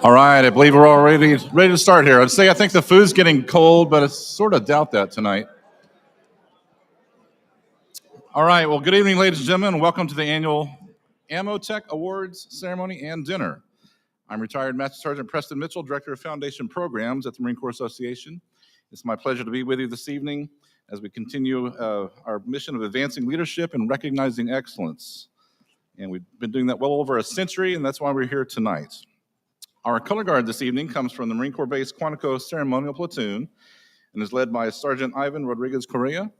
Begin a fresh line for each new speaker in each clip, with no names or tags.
All right, I believe we're all ready to start here. I'd say I think the food's getting cold, but I sort of doubt that tonight. All right, well, good evening, ladies and gentlemen, and welcome to the annual Ammo Tech Awards ceremony and dinner. I'm retired Master Sergeant Preston Mitchell, Director of Foundation Programs at the Marine Corps Association. It's my pleasure to be with you this evening as we continue our mission of advancing leadership and recognizing excellence. And we've been doing that well over a century, and that's why we're here tonight. Our color guard this evening comes from the Marine Corps Base Quantico Ceremonial Platoon and is led by Sergeant Ivan Rodriguez Correa.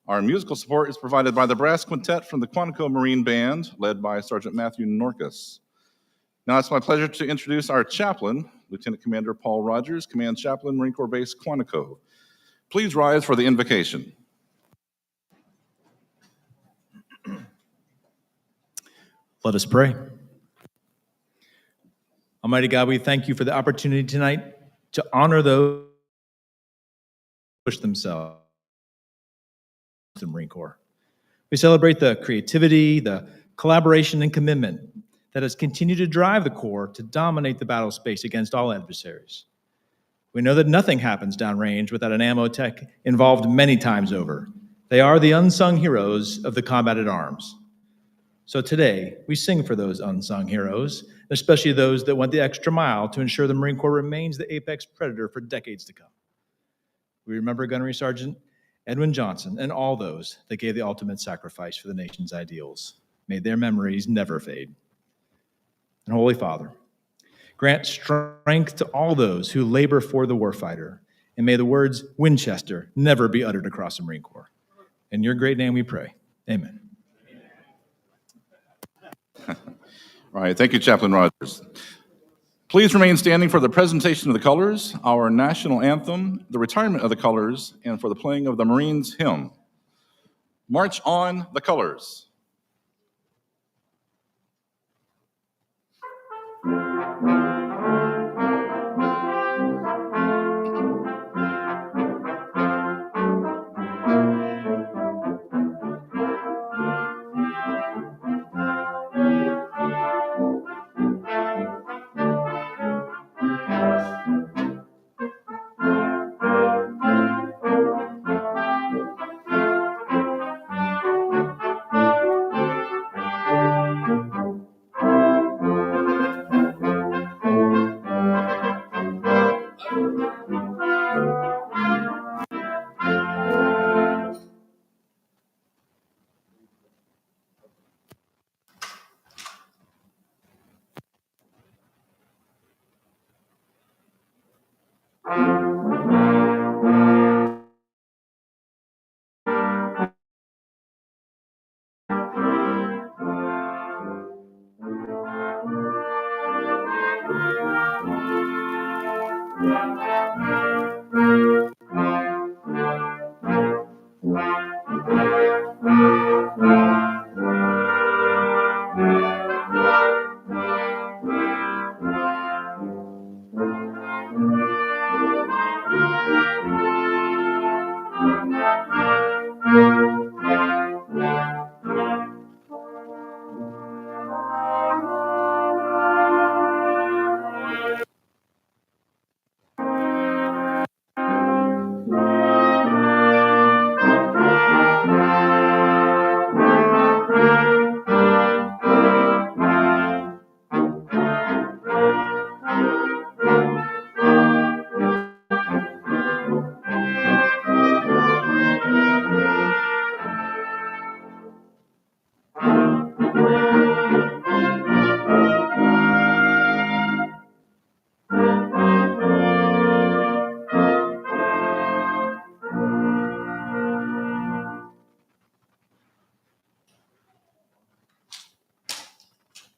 Our musical support is provided by the brass quintet from the Quantico Marine Band, led by Sergeant Matthew Norcus. Now it's my pleasure to introduce our chaplain, Lieutenant Commander Paul Rogers, Command Chaplain, Marine Corps Base Quantico. Please rise for the invocation.
Let us pray. Almighty God, we thank you for the opportunity tonight to honor those who push themselves in the Marine Corps. We celebrate the creativity, the collaboration, and commitment that has continued to drive the Corps to dominate the battle space against all adversaries. We know that nothing happens downrange without an ammo tech involved many times over. They are the unsung heroes of the combat at arms. So today, we sing for those unsung heroes, especially those that went the extra mile to ensure the Marine Corps remains the apex predator for decades to come. We remember Gunnery Sergeant Edwin Johnson and all those that gave the ultimate sacrifice for the nation's ideals. May their memories never fade. And Holy Father, grant strength to all those who labor for the warfighter, and may the words Winchester never be uttered across the Marine Corps. In your great name we pray. Amen.
All right, thank you, Chaplain Rogers. Please remain standing for the presentation of the colors, our national anthem, the retirement of the colors, and for the playing of the Marines hymn. March on the colors.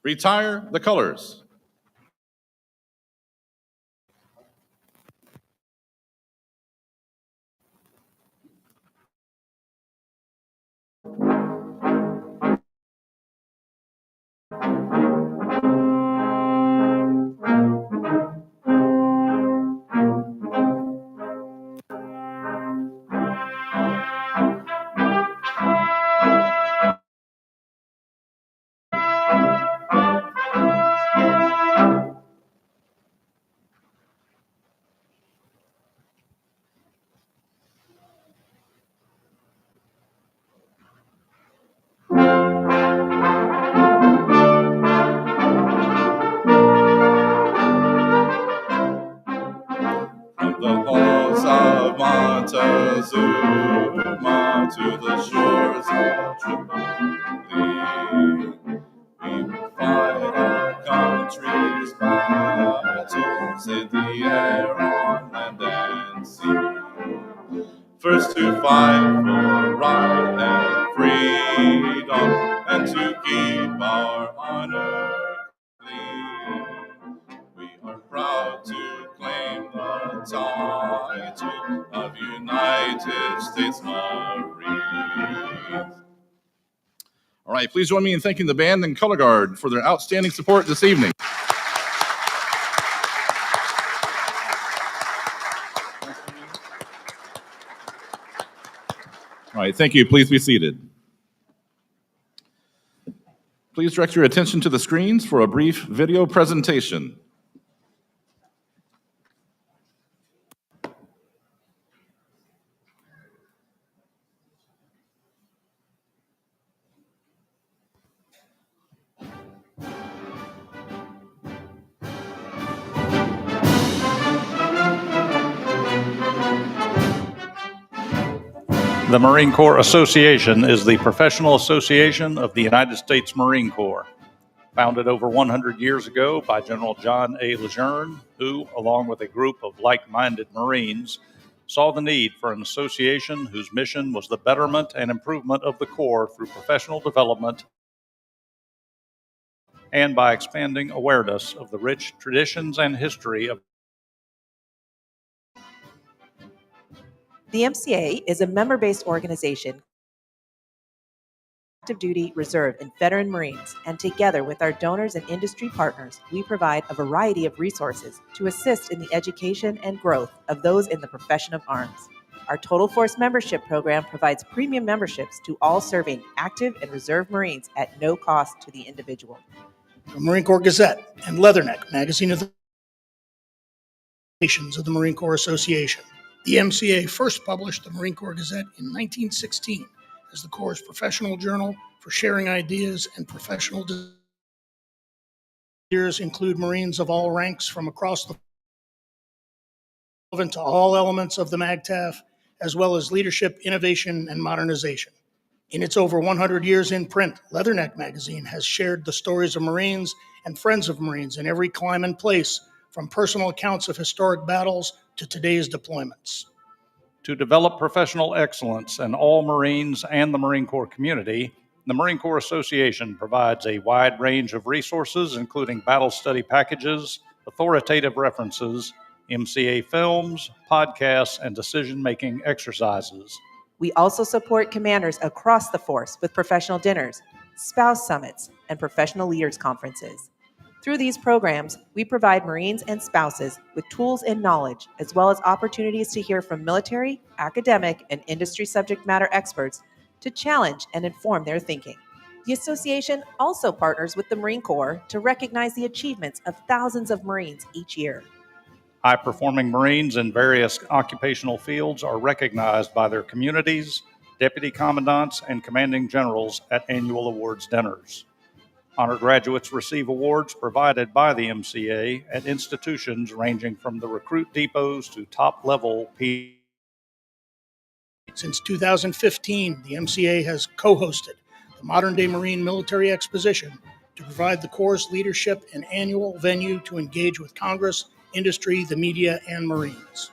Retire the colors. Montezuma to the shores of Tripoli. We will fight our country's battles in the air, on land, and sea. First to fight for right and freedom, and to keep our honor clean. We are proud to claim the title of United States Marines. All right, please join me in thanking the band and color guard for their outstanding support this evening. All right, thank you. Please be seated. Please direct your attention to the screens for a brief video presentation.
The Marine Corps Association is the professional association of the United States Marine Corps, founded over 100 years ago by General John A. Lejeune, who, along with a group of like-minded Marines, saw the need for an association whose mission was the betterment and improvement of the Corps through professional development and by expanding awareness of the rich traditions and history of.
The MCA is a member-based organization, active duty, reserve, and veteran Marines, and together with our donors and industry partners, we provide a variety of resources to assist in the education and growth of those in the profession of arms. Our Total Force membership program provides premium memberships to all serving active and reserve Marines at no cost to the individual.
The Marine Corps Gazette and Leatherneck, magazine of the nations of the Marine Corps Association. The MCA first published the Marine Corps Gazette in 1916 as the Corps' professional journal for sharing ideas and professional leaders include Marines of all ranks from across the relevant to all elements of the MAGTAF, as well as leadership, innovation, and modernization. In its over 100 years in print, Leatherneck magazine has shared the stories of Marines and friends of Marines in every clime and place, from personal accounts of historic battles to today's deployments.
To develop professional excellence in all Marines and the Marine Corps community, the Marine Corps Association provides a wide range of resources, including battle study packages, authoritative references, MCA films, podcasts, and decision-making exercises.
We also support commanders across the force with professional dinners, spouse summits, and professional leaders conferences. Through these programs, we provide Marines and spouses with tools and knowledge, as well as opportunities to hear from military, academic, and industry subject matter experts to challenge and inform their thinking. The association also partners with the Marine Corps to recognize the achievements of thousands of Marines each year.
High-performing Marines in various occupational fields are recognized by their communities, deputy commandants, and commanding generals at annual awards dinners. Honor graduates receive awards provided by the MCA at institutions ranging from the recruit depots to top-level P.
Since 2015, the MCA has co-hosted the Modern Day Marine Military Exposition to provide the Corps' leadership an annual venue to engage with Congress, industry, the media, and Marines.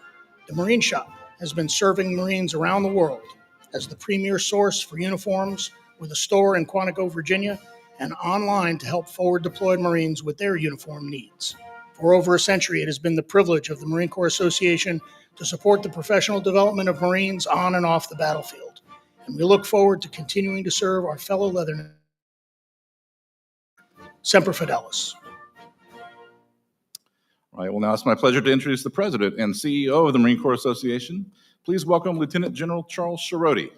The Marine Shop has been serving Marines around the world as the premier source for uniforms, with a store in Quantico, Virginia, and online to help forward deployed Marines with their uniform needs. For over a century, it has been the privilege of the Marine Corps Association to support the professional development of Marines on and off the battlefield. And we look forward to continuing to serve our fellow Leatherneck. Semper Fidelis.
All right, well, now it's my pleasure to introduce the President and CEO of the Marine Corps Association. Please welcome Lieutenant General Charles Scirotti.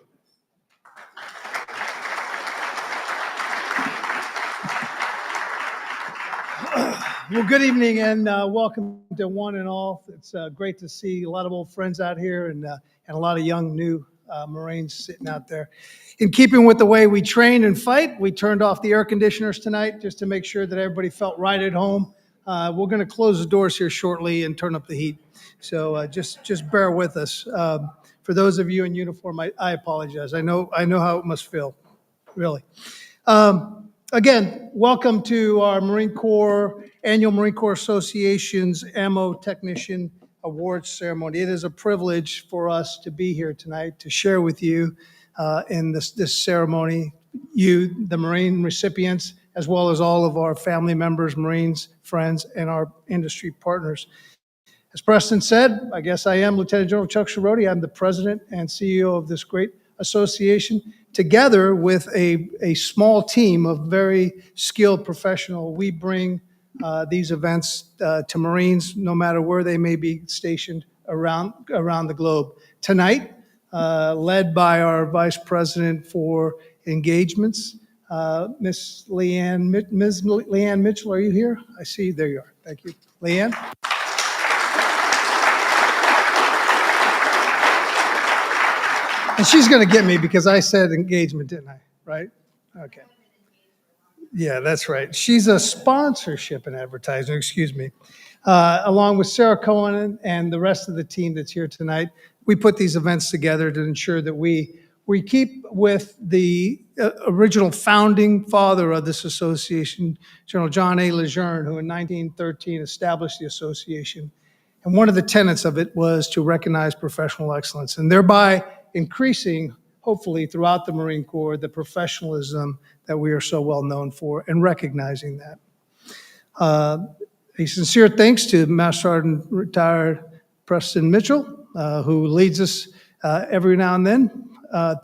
Well, good evening and welcome to one and all. It's great to see a lot of old friends out here and a lot of young new Marines sitting out there. In keeping with the way we train and fight, we turned off the air conditioners tonight just to make sure that everybody felt right at home. We're going to close the doors here shortly and turn up the heat. So just bear with us. For For those of you in uniform, I apologize. I know how it must feel, really. Again, welcome to our Marine Corps, Annual Marine Corps Association's Ammo Technician Awards Ceremony. It is a privilege for us to be here tonight to share with you in this ceremony, you, the Marine recipients, as well as all of our family members, Marines, friends, and our industry partners. As Preston said, I guess I am Lieutenant General Chuck Sharoti. I'm the president and CEO of this great association. Together with a small team of very skilled professionals, we bring these events to Marines, no matter where they may be stationed around the globe. Tonight, led by our Vice President for Engagements, Ms. Leanne Mitchell, are you here? I see you. There you are. Thank you. Leanne? And she's going to get me because I said engagement, didn't I? Right? Okay. Yeah, that's right. She's a sponsorship and advertising, excuse me. Along with Sarah Cohen and the rest of the team that's here tonight, we put these events together to ensure that we keep with the original founding father of this association, General John A. Lejeune, who in 1913 established the association. And one of the tenets of it was to recognize professional excellence and thereby increasing, hopefully, throughout the Marine Corps, the professionalism that we are so well known for and recognizing that. A sincere thanks to Master Sergeant retired Preston Mitchell, who leads us every now and then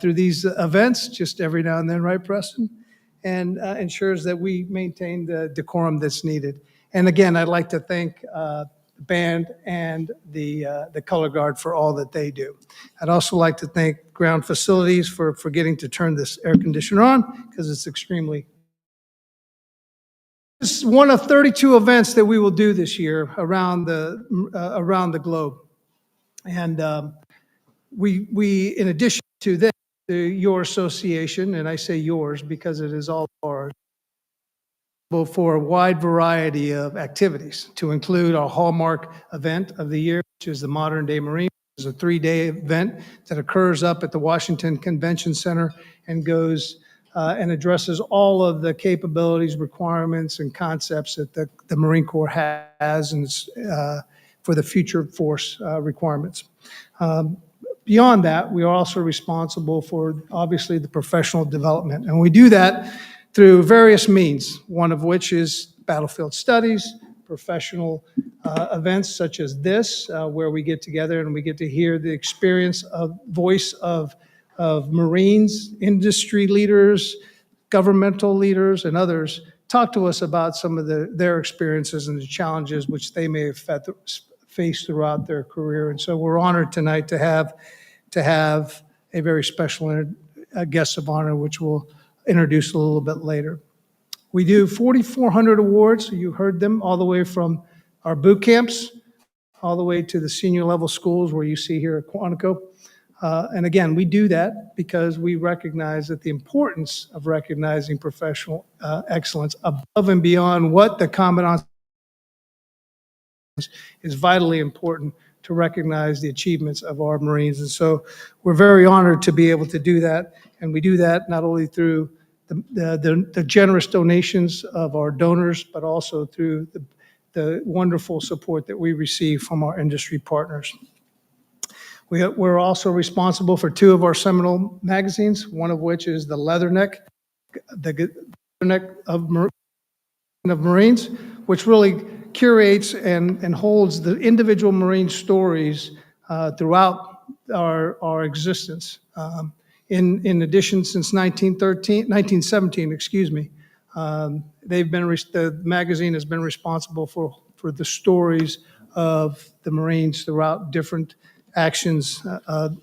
through these events, just every now and then, right, Preston? And ensures that we maintain the decorum that's needed. And again, I'd like to thank the band and the color guard for all that they do. I'd also like to thank ground facilities for getting to turn this air conditioner on because it's extremely. This is one of 32 events that we will do this year around the globe, and we in addition to this, your association, and I say yours because it is all ours, for a wide variety of activities to include our hallmark event of the year, which is the Modern Day Marine. It's a 3-day event that occurs up at the Washington Convention Center and goes and addresses all of the capabilities, requirements, and concepts that the Marine Corps has and for the future force requirements. Beyond that, we are also responsible for, obviously, the professional development. And we do that through various means, one of which is battlefield studies, professional events such as this, where we get together and we get to hear the experience of voice of Marines, industry leaders, governmental leaders, and others talk to us about some of their experiences and the challenges which they may have faced throughout their career. And so we're honored tonight to have a very special guest of honor, which we'll introduce a little bit later. We do 4,400 awards. You heard them all the way from our boot camps, all the way to the senior level schools where you see here at Quantico. And again, we do that because we recognize that the importance of recognizing professional excellence above and beyond what the commandant is vitally important to recognize the achievements of our Marines. And so we're very honored to be able to do that. And we do that not only through the generous donations of our donors, but also through the wonderful support that we receive from our industry partners. We're also responsible for 2 of our seminal magazines, one of which is the Leatherneck of Marines, which really curates and holds the individual Marine stories throughout our existence. In addition, since 1917, the magazine has been responsible for the stories of the Marines throughout different actions,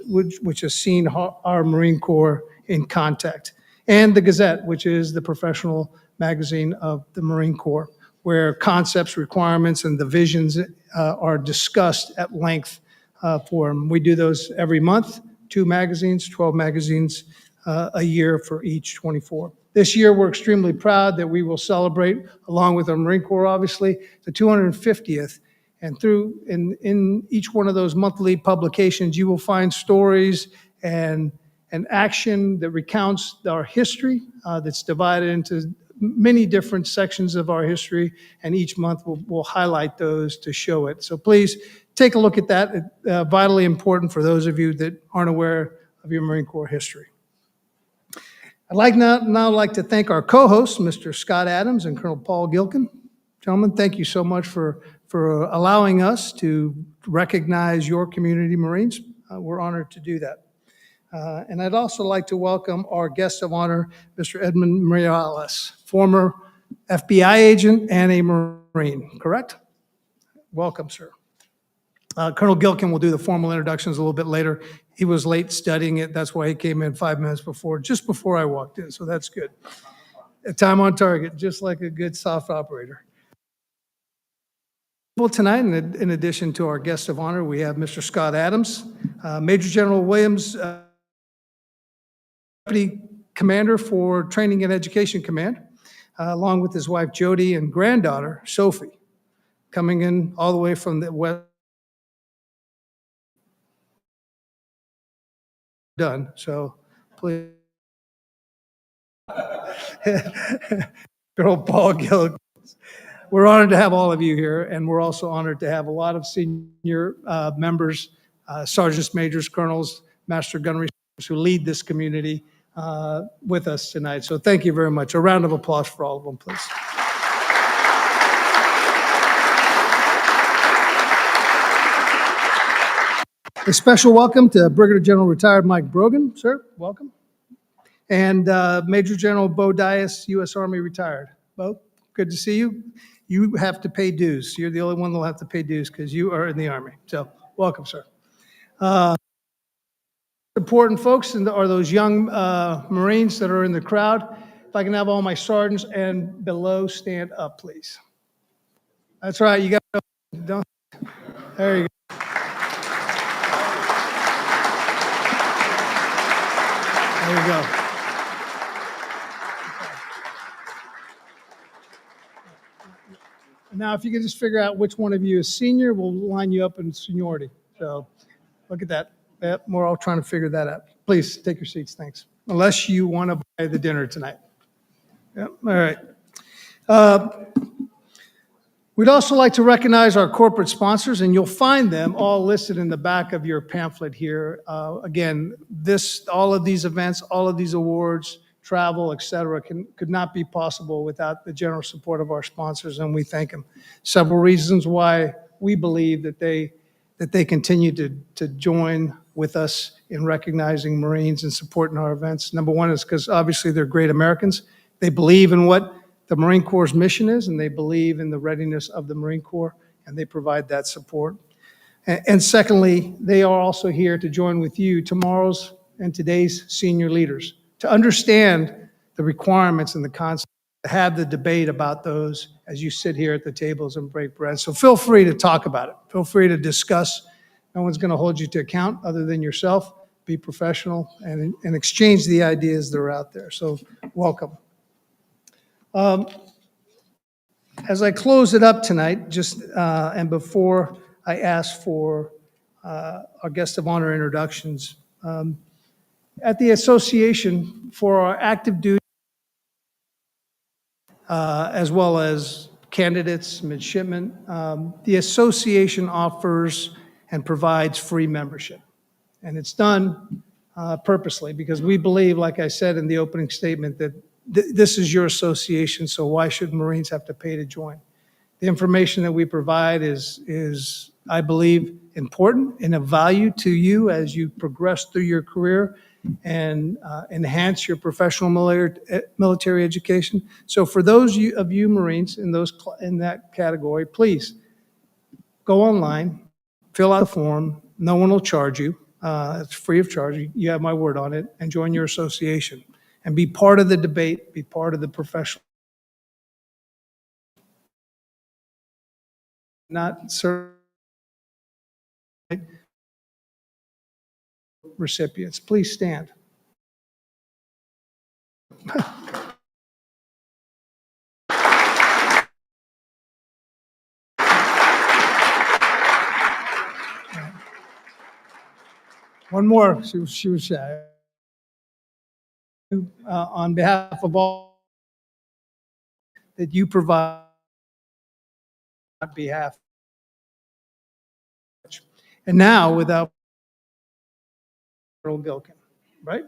which has seen our Marine Corps in contact. And the Gazette, which is the professional magazine of the Marine Corps, where concepts, requirements, and the visions are discussed at length for them. We do those every month, 2 magazines, 12 magazines a year for each 24. This year, we're extremely proud that we will celebrate, along with our Marine Corps, obviously, the 250th And in each one of those monthly publications, you will find stories and action that recounts our history, that's divided into many different sections of our history, and each month we'll highlight those to show it. So please take a look at that. It's vitally important for those of you that aren't aware of your Marine Corps history. I'd like now to thank our co-hosts, Mr. Scott Adams and Colonel Paul Gilkin. Gentlemen, thank you so much for allowing us to recognize your community Marines. We're honored to do that. And I'd also like to welcome our guest of honor, Mr. Edmundo Mireles, former FBI agent and a Marine, correct? Welcome, sir. Colonel Gilkin will do the formal introductions a little bit later. He was late studying it. That's why he came in 5 minutes before, just before I walked in, so that's good. A time on target, just like a good soft operator. Well, tonight, in addition to our guest of honor, we have Mr. Scott Adams, Major General Williams, Deputy Commander for Training and Education Command, along with his wife Jody and granddaughter Sophie, coming in all the way from the west. Done, so please. Colonel Paul Gill. We're honored to have all of you here, and we're also honored to have a lot of senior members, sergeants, majors, colonels, master gunnery who lead this community with us tonight. So thank you very much. A round of applause for all of them, please. A special welcome to Brigadier General Retired Mike Brogan, sir, welcome. And Major General Bo Dias, U.S. Army Retired. Bo, good to see you. You have to pay dues. You're the only one that'll have to pay dues because you are in the Army. So welcome, sir. Important folks are those young Marines that are in the crowd. If I can have all my sergeants and below stand up, please. That's right. You got to, don't. There you go. There you go. Now, if you can just figure out which one of you is senior, we'll line you up in seniority. So look at that. Yep, we're all trying to figure that out. Please take your seats. Thanks. Unless you want to buy the dinner tonight. Yep. All right. We'd also like to recognize our corporate sponsors, and you'll find them all listed in the back of your pamphlet here. Again, all of these events, all of these awards, travel, et cetera, could not be possible without the general support of our sponsors, and we thank them. Several reasons why we believe that they continue to join with us in recognizing Marines and supporting our events. Number one is because obviously they're great Americans. They believe in what the Marine Corps' mission is, and they believe in the readiness of the Marine Corps, and they provide that support. And secondly, they are also here to join with you, tomorrow's and today's senior leaders, to understand the requirements and the concepts, to have the debate about those as you sit here at the tables and break bread. So feel free to talk about it. Feel free to discuss. No one's going to hold you to account other than yourself. Be professional and exchange the ideas that are out there. So welcome. As I close it up tonight, and before I ask for our guest of honor introductions, at the association for our active duty, as well as candidates, midshipmen, the association offers and provides free membership. And it's done purposely because we believe, like I said in the opening statement, that this is your association, so why should Marines have to pay to join? The information that we provide is, I believe, important and of value to you as you progress through your career and enhance your professional military education. So for those of you Marines in that category, please go online, fill out the form. No one will charge you. It's free of charge. You have my word on it, and join your association and be part of the debate, be part of the professional. Not certain recipients. Please stand. One more. She was shy. On behalf of all that you provide on behalf. And now, without Earl Gilkin, right?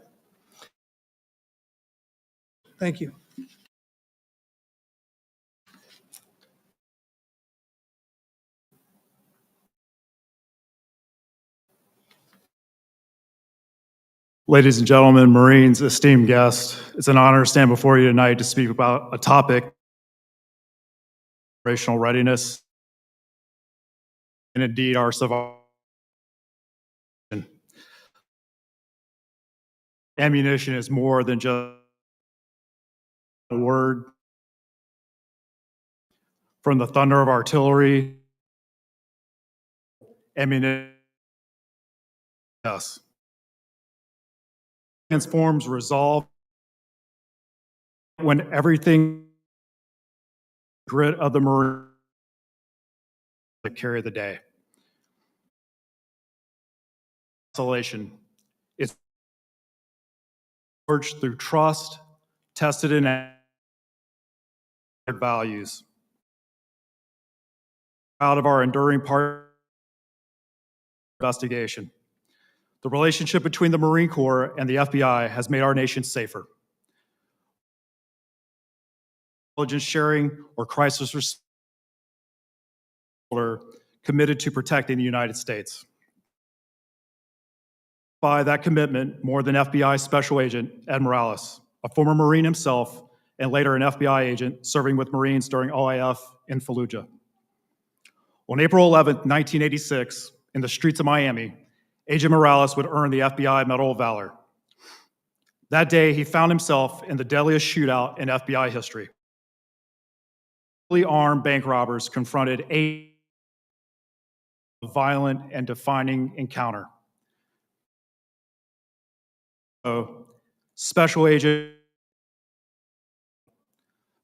Thank you.
Ladies and gentlemen, Marines, esteemed guests, it's an honor to stand before you tonight to speak about a topic, operational readiness, and indeed our survival. Ammunition is more than just a word. From the thunder of artillery, ammunition, yes, transforms resolve when everything grit of the Marine to carry the day. Isolation. It's forged through trust, tested in values. Proud of our enduring part investigation. The relationship between the Marine Corps and the FBI has made our nation safer. Intelligence sharing or crisis response committed to protecting the United States. By that commitment, more than FBI Special Agent Ed Mireles, a former Marine himself and later an FBI agent serving with Marines during OIF in Fallujah. On April 11, 1986, in the streets of Miami, Agent Mireles would earn the FBI Medal of Valor. That day, he found himself in the deadliest shootout in FBI history. Armed bank robbers confronted a violent and defining encounter. Special Agent,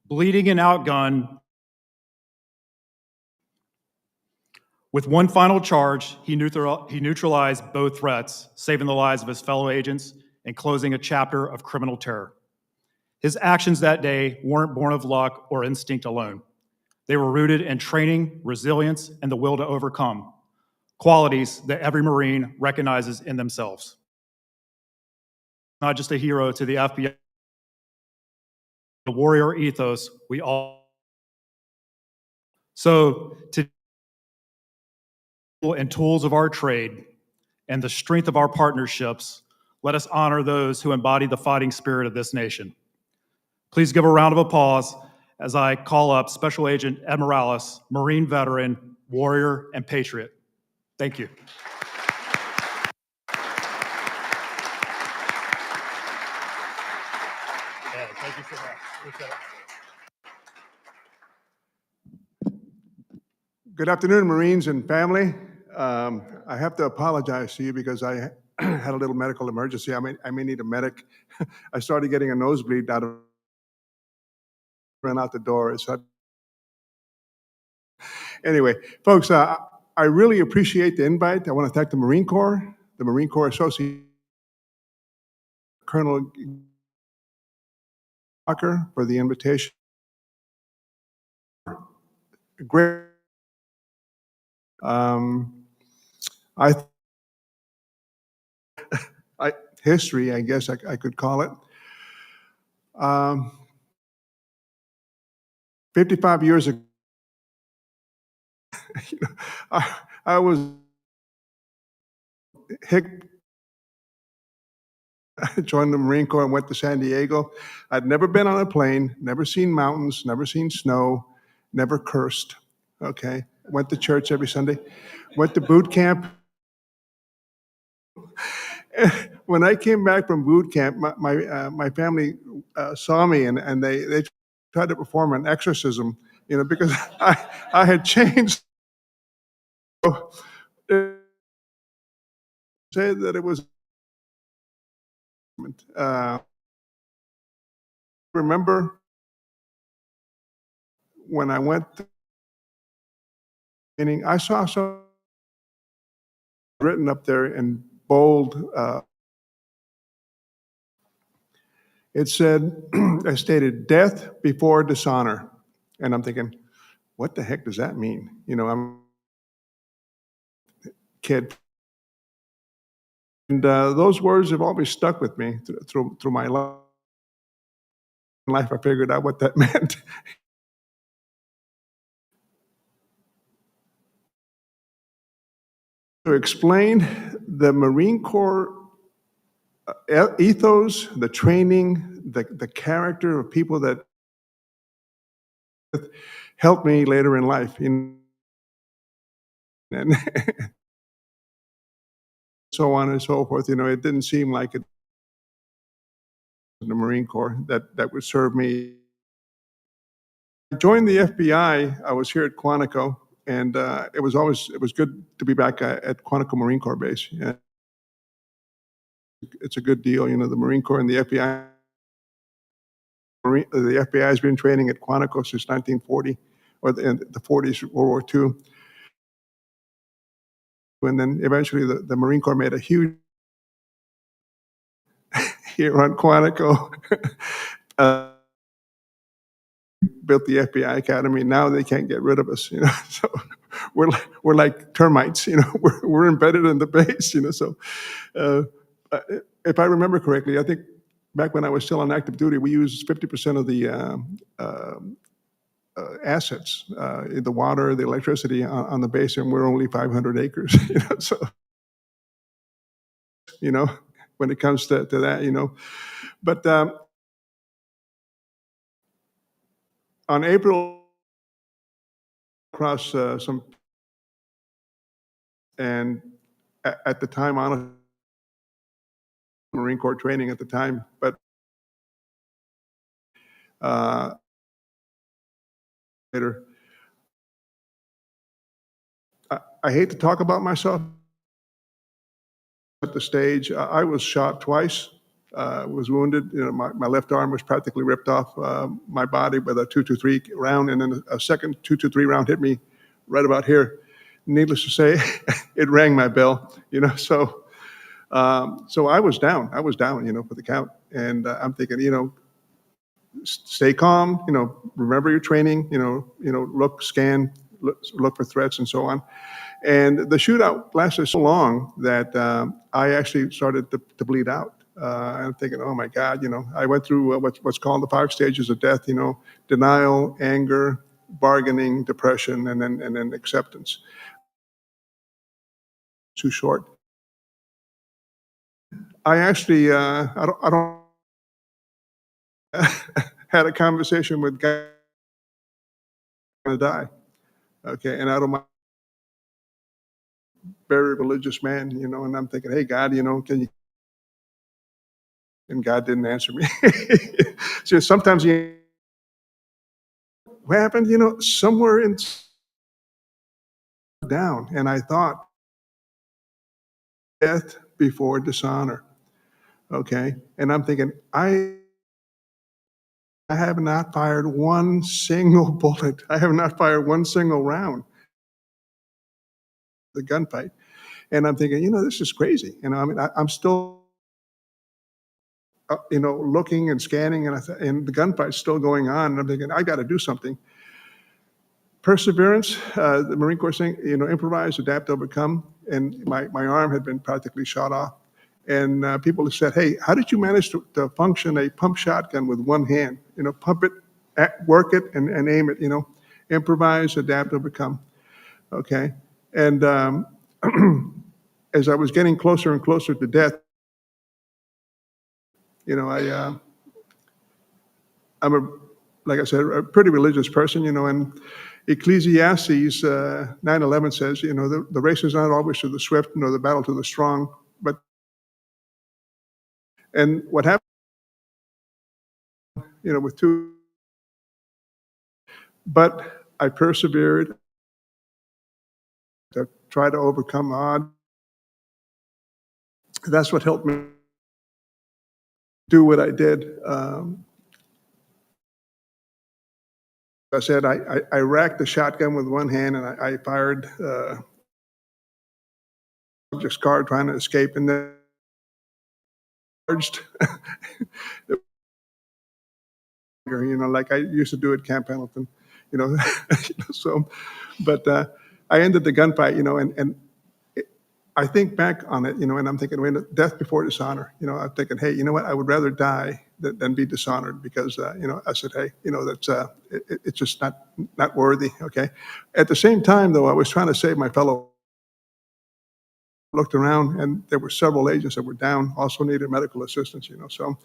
bleeding and outgunned. With one final charge, he neutralized both threats, saving the lives of his fellow agents and closing a chapter of criminal terror. His actions that day weren't born of luck or instinct alone. They were rooted in training, resilience, and the will to overcome, qualities that every Marine recognizes in themselves. Not just a hero to the FBI, the warrior ethos we all. So, to and tools of our trade and the strength of our partnerships, let us honor those who embody the fighting spirit of this nation. Please give a round of applause as I call up Special Agent Ed Mireles, Marine veteran, warrior, and patriot. Thank you. Thank you for that.
Good afternoon, Marines and family. I have to apologize to you because I had a little medical emergency. I may need a medic. I started getting a nosebleed ran out the door. So anyway, folks, I really appreciate the invite. I want to thank the Marine Corps Association, Colonel Walker for the invitation. Great. History, I guess I could call it. 55 years ago, I was joined the Marine Corps and went to San Diego. I'd never been on a plane, never seen mountains, never seen snow, never cursed. Okay, went to church every Sunday, went to boot camp. When I came back from boot camp, my family saw me and they tried to perform an exorcism, because I had changed. Say that it was. Remember when I went, I saw some written up there in bold. It said, I stated, death before dishonor. And I'm thinking, what the heck does that mean? You know, I'm a kid. And those words have always stuck with me through my life. I figured out what that meant. To explain the Marine Corps ethos, the training, the character of people that helped me later in life. And so on and so forth. You know, it didn't seem like it in the Marine Corps that would serve me. I joined the FBI. I was here at Quantico, and it was good to be back at Quantico Marine Corps Base. Yeah. It's a good deal, you know, the Marine Corps and the FBI. The FBI has been training at Quantico since 1940, or in the 40s, World War II. And then eventually the Marine Corps made a huge here on Quantico. Built the FBI Academy. Now they can't get rid of us, you know. So we're like termites, you know. We're embedded in the base, you know. So if I remember correctly, I think back when I was still on active duty, we used 50% of the assets, the water, the electricity on the base, and we're only 500 acres, you know. So, you know, when it comes to that, you know. But on April, across some, and at the time, honestly, Marine Corps training at the time, but later, I hate to talk about myself at the stage. I was shot twice, was wounded. You know, my left arm was practically ripped off my body with a 223 round, and then a second 223 round hit me right about here. Needless to say, it rang my bell, you know, so I was down, you know, for the count. And I'm thinking, you know, stay calm, you know, remember your training, you know, look, scan, look for threats and so on. And the shootout lasted so long that I actually started to bleed out. I'm thinking, oh my God, you know, I went through what's called the 5 stages of death, you know, denial, anger, bargaining, depression, and then acceptance. Too short. I actually, I don't had a conversation with guy gonna die. Okay, and I don't mind, very religious man, you know, and I'm thinking, hey God, you know, can you? And God didn't answer me. So sometimes what happened, you know, somewhere in down, and I thought, death before dishonor. Okay, and I'm thinking, I have not fired one single bullet. I have not fired one single round. The gunfight, and I'm thinking, you know, this is crazy. You know, I mean, I'm still, you know, looking and scanning, and the gunfight's still going on. And I'm thinking, I got to do something. Perseverance, the Marine Corps saying, you know, improvise, adapt, overcome. And my arm had been practically shot off. And people have said, hey, how did you manage to function a pump shotgun with one hand? You know, pump it, work it, and aim it, you know. Improvise, adapt, overcome. Okay. And as I was getting closer and closer to death, you know, I'm like I said, a pretty religious person, you know, and Ecclesiastes 9:11 says, you know, the race is not always to the swift, nor the battle to the strong, but, and what happened, you know, but I persevered to try to overcome odds. That's what helped me do what I did. I said, I racked the shotgun with one hand, and I fired subject's car trying to escape, and then charged. Like I used to do at Camp Pendleton, so, but I ended the gunfight, and I think back on it, and I'm thinking, wait, death before dishonor. I'm thinking, hey, you know what? I would rather die than be dishonored because, I said, hey, that's it's just not worthy. Okay. At the same time, though, I was trying to save my fellow. Looked around, and there were several agents that were down, also needed medical assistance. So,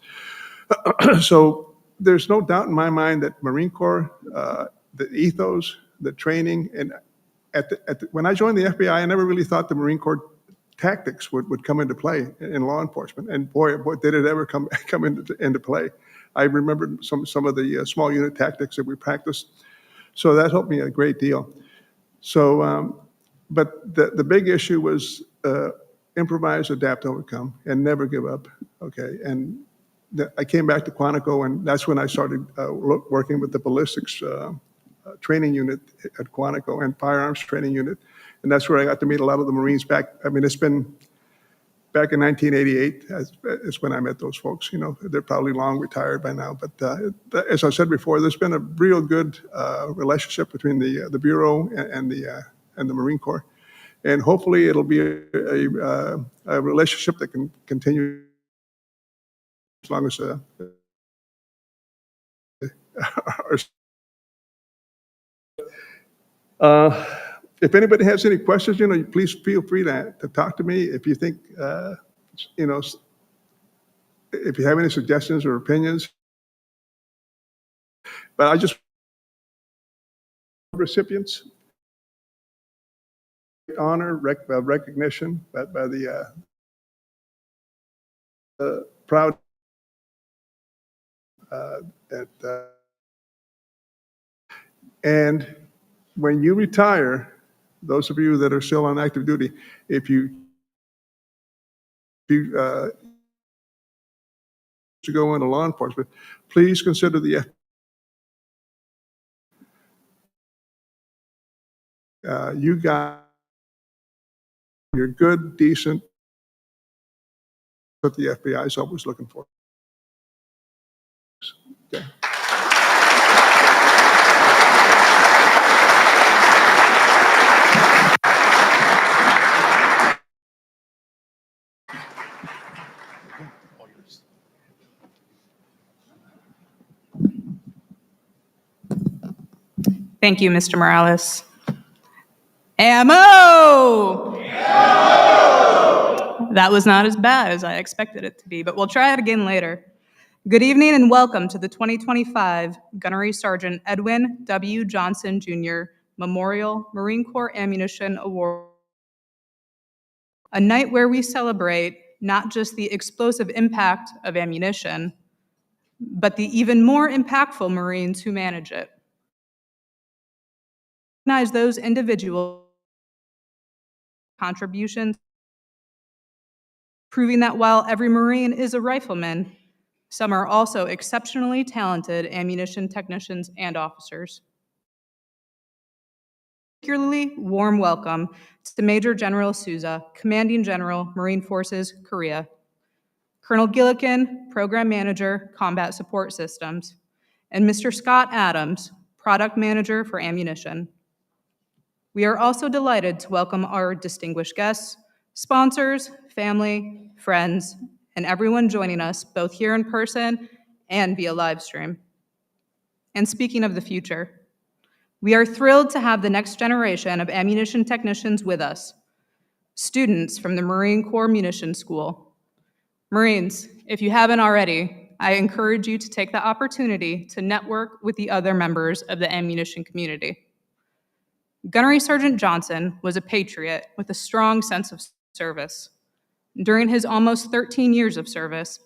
so there's no doubt in my mind that Marine Corps, the ethos, the training, and when I joined the FBI, I never really thought the Marine Corps tactics would come into play in law enforcement. And boy, did it ever come into play. I remember some of the small unit tactics that we practiced. So that helped me a great deal. So, but the big issue was improvise, adapt, overcome, and never give up. Okay, and I came back to Quantico, and that's when I started working with the ballistics training unit at Quantico and firearms training unit. And that's where I got to meet a lot of the Marines back. I mean, it's been back in 1988 is when I met those folks. They're probably long retired by now. But as I said before, there's been a real good relationship between the Bureau and the Marine Corps. And hopefully it'll be a relationship that can continue as long as if anybody has any questions, please feel free to talk to me. If you think, if you have any suggestions or opinions. But I just recipients honor, recognition by the proud and when you retire, those of you that are still on active duty, if you to go into law enforcement, please consider the you're good, decent, what the FBI is always looking for. Okay.
Thank you, Mr. Mireles. Ammo! That was not as bad as I expected it to be, but we'll try it again later. Good evening and welcome to the 2025 Gunnery Sergeant Edwin W. Johnson, Jr. Memorial Marine Corps Ammunition Award. A night where we celebrate not just the explosive impact of ammunition, but the even more impactful Marines who manage it. Recognize those individual contributions, proving that while every Marine is a rifleman, some are also exceptionally talented ammunition technicians and officers. Particularly warm welcome to Major General Souza, Commanding General, Marine Forces, Korea, Colonel Gillikin, Program Manager, Combat Support Systems, and Mr. Scott Adams, Product Manager for Ammunition. We are also delighted to welcome our distinguished guests, sponsors, family, friends, and everyone joining us both here in person and via live stream. And speaking of the future, we are thrilled to have the next generation of ammunition technicians with us, students from the Marine Corps Munition School. Marines, if you haven't already, I encourage you to take the opportunity to network with the other members of the ammunition community. Gunnery Sergeant Johnson was a patriot with a strong sense of service. During his almost 13 years of service,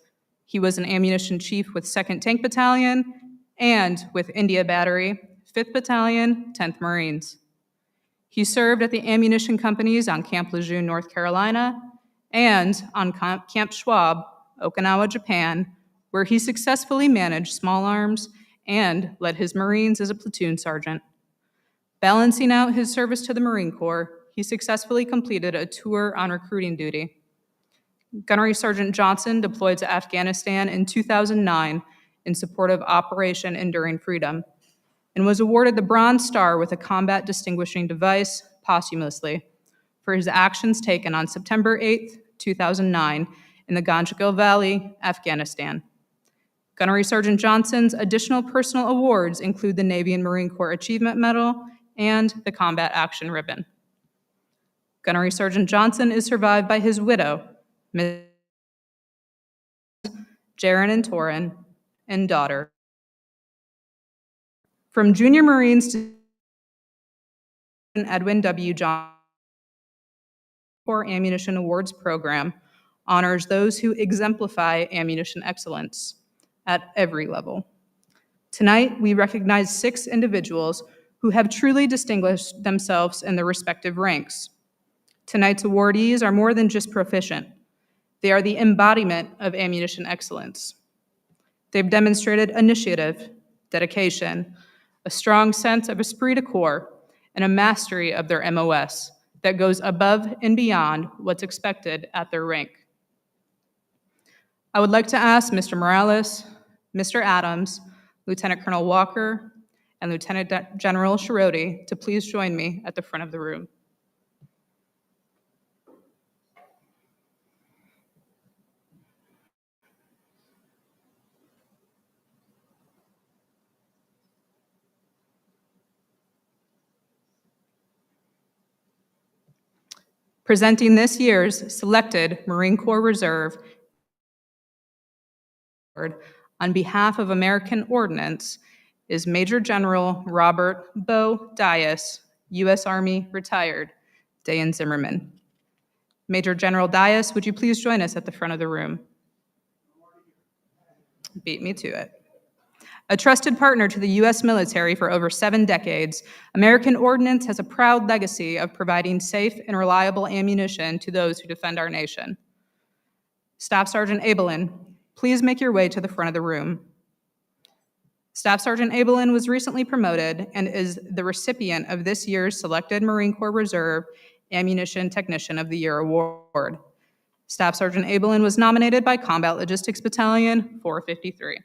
he was an ammunition chief with 2nd Tank Battalion and with India Battery, 5th Battalion, 10th Marines. He served at the ammunition companies on Camp Lejeune, North Carolina, and on Camp Schwab, Okinawa, Japan, where he successfully managed small arms and led his Marines as a platoon sergeant. Balancing out his service to the Marine Corps, he successfully completed a tour on recruiting duty. Gunnery Sergeant Johnson deployed to Afghanistan in 2009 in support of Operation Enduring Freedom and was awarded the Bronze Star with a Combat Distinguishing Device posthumously for his actions taken on September 8, 2009 in the Ganjgal Valley, Afghanistan. Gunnery Sergeant Johnson's additional personal awards include the Navy and Marine Corps Achievement Medal and the Combat Action Ribbon. Gunnery Sergeant Johnson is survived by his widow, Ms. Jaron and Torin, and daughter. From Junior Marines to Edwin W. Johnson, Corps Ammunition Awards Program honors those who exemplify ammunition excellence at every level. Tonight, we recognize 6 individuals who have truly distinguished themselves in their respective ranks. Tonight's awardees are more than just proficient. They are the embodiment of ammunition excellence. They've demonstrated initiative, dedication, a strong sense of esprit de corps, and a mastery of their MOS that goes above and beyond what's expected at their rank. I would like to ask Mr. Mireles, Mr. Adams, Lieutenant Colonel Walker, and Lieutenant General Shiroti to please join me at the front of the room. Presenting this year's selected Marine Corps Reserve on behalf of American Ordnance is Major General Robert Bo Dias, U.S. Army retired, Dan Zimmerman. Major General Dias, would you please join us at the front of the room? Beat me to it. A trusted partner to the U.S. military for over 7 decades, American Ordnance has a proud legacy of providing safe and reliable ammunition to those who defend our nation. Staff Sergeant Abelin, please make your way to the front of the room. Staff Sergeant Abelin was recently promoted and is the recipient of this year's selected Marine Corps Reserve Ammunition Technician of the Year Award. Staff Sergeant Abelin was nominated by Combat Logistics Battalion 453.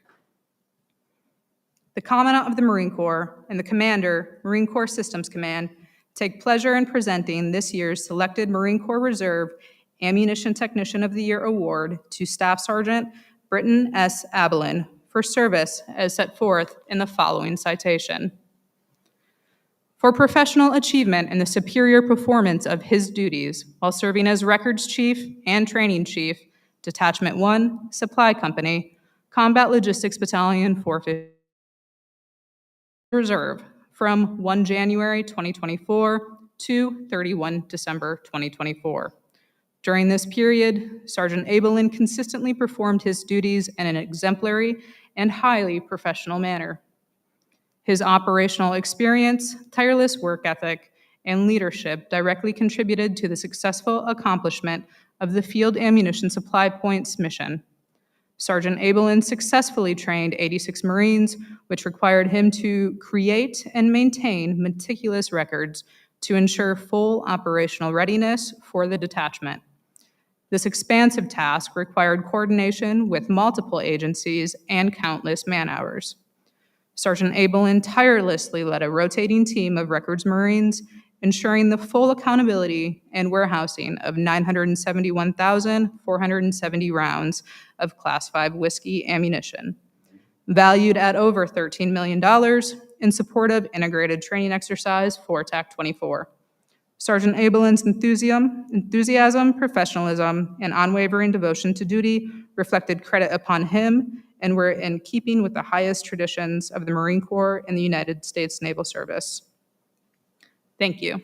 The Commandant of the Marine Corps and the Commander, Marine Corps Systems Command, take pleasure in presenting this year's selected Marine Corps Reserve Ammunition Technician of the Year Award to Staff Sergeant Britton S. Abelin for service as set forth in the following citation. For professional achievement in the superior performance of his duties while serving as Records Chief and Training Chief, Detachment 1, Supply Company, Combat Logistics Battalion 450. Reserve from 1 January 2024 to 31 December 2024. During this period, Sergeant Abelin consistently performed his duties in an exemplary and highly professional manner. His operational experience, tireless work ethic, and leadership directly contributed to the successful accomplishment of the Field Ammunition Supply Point's mission. Sergeant Abelin successfully trained 86 Marines, which required him to create and maintain meticulous records to ensure full operational readiness for the detachment. This expansive task required coordination with multiple agencies and countless man-hours. Sergeant Abelin tirelessly led a rotating team of Records Marines, ensuring the full accountability and warehousing of 971,470 rounds of Class 5 whiskey ammunition, valued at over $13 million in support of Integrated Training Exercise 4 TAC 24. Sergeant Abelin's enthusiasm, professionalism, and unwavering devotion to duty reflected credit upon him and were in keeping with the highest traditions of the Marine Corps and the United States Naval Service. Thank you.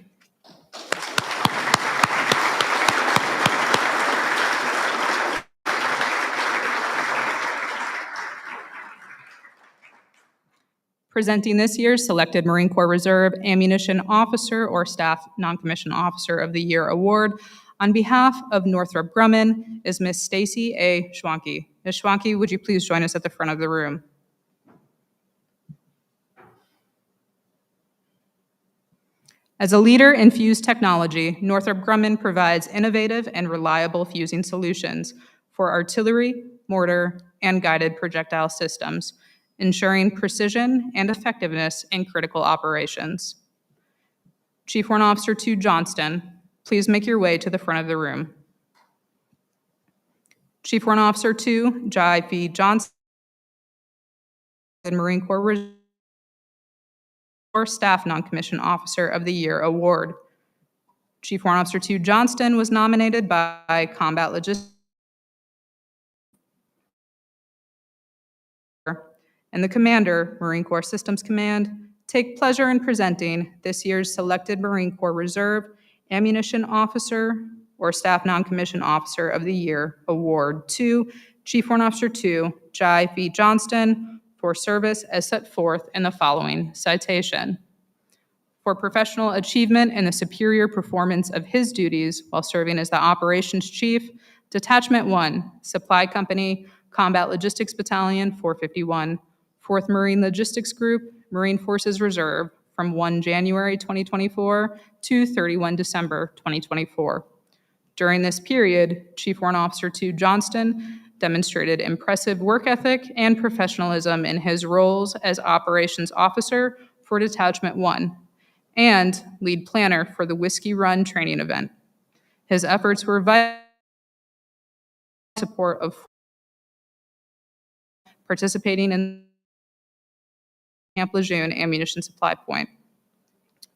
Presenting this year's selected Marine Corps Reserve Ammunition Officer or Staff Non-Commissioned Officer of the Year Award on behalf of Northrop Grumman is Ms. Stacy A. Schwanke. Ms. Schwanke, would you please join us at the front of the room? As a leader in fused technology, Northrop Grumman provides innovative and reliable fusing solutions for artillery, mortar, and guided projectile systems, ensuring precision and effectiveness in critical operations. Chief Warrant Officer 2 Johnston, please make your way to the front of the room. Chief Warrant Officer 2 Jai V. Johnston, Marine Corps Reserve Staff Non-Commissioned Officer of the Year Award. Chief Warrant Officer 2 Johnston was nominated by Combat Logistics and the Commander, Marine Corps Systems Command, take pleasure in presenting this year's selected Marine Corps Reserve Ammunition Officer or Staff Non-Commissioned Officer of the Year Award to Chief Warrant Officer 2 Jai V. Johnston for service as set forth in the following citation. For professional achievement and the superior performance of his duties while serving as the Operations Chief, Detachment 1, Supply Company, Combat Logistics Battalion 451, 4th Marine Logistics Group, Marine Forces Reserve, from 1 January 2024 to 31 December 2024. During this period, Chief Warrant Officer 2 Johnston demonstrated impressive work ethic and professionalism in his roles as Operations Officer for Detachment 1 and lead planner for the Whiskey Run training event. His efforts were vital in support of participating in Camp Lejeune ammunition supply point.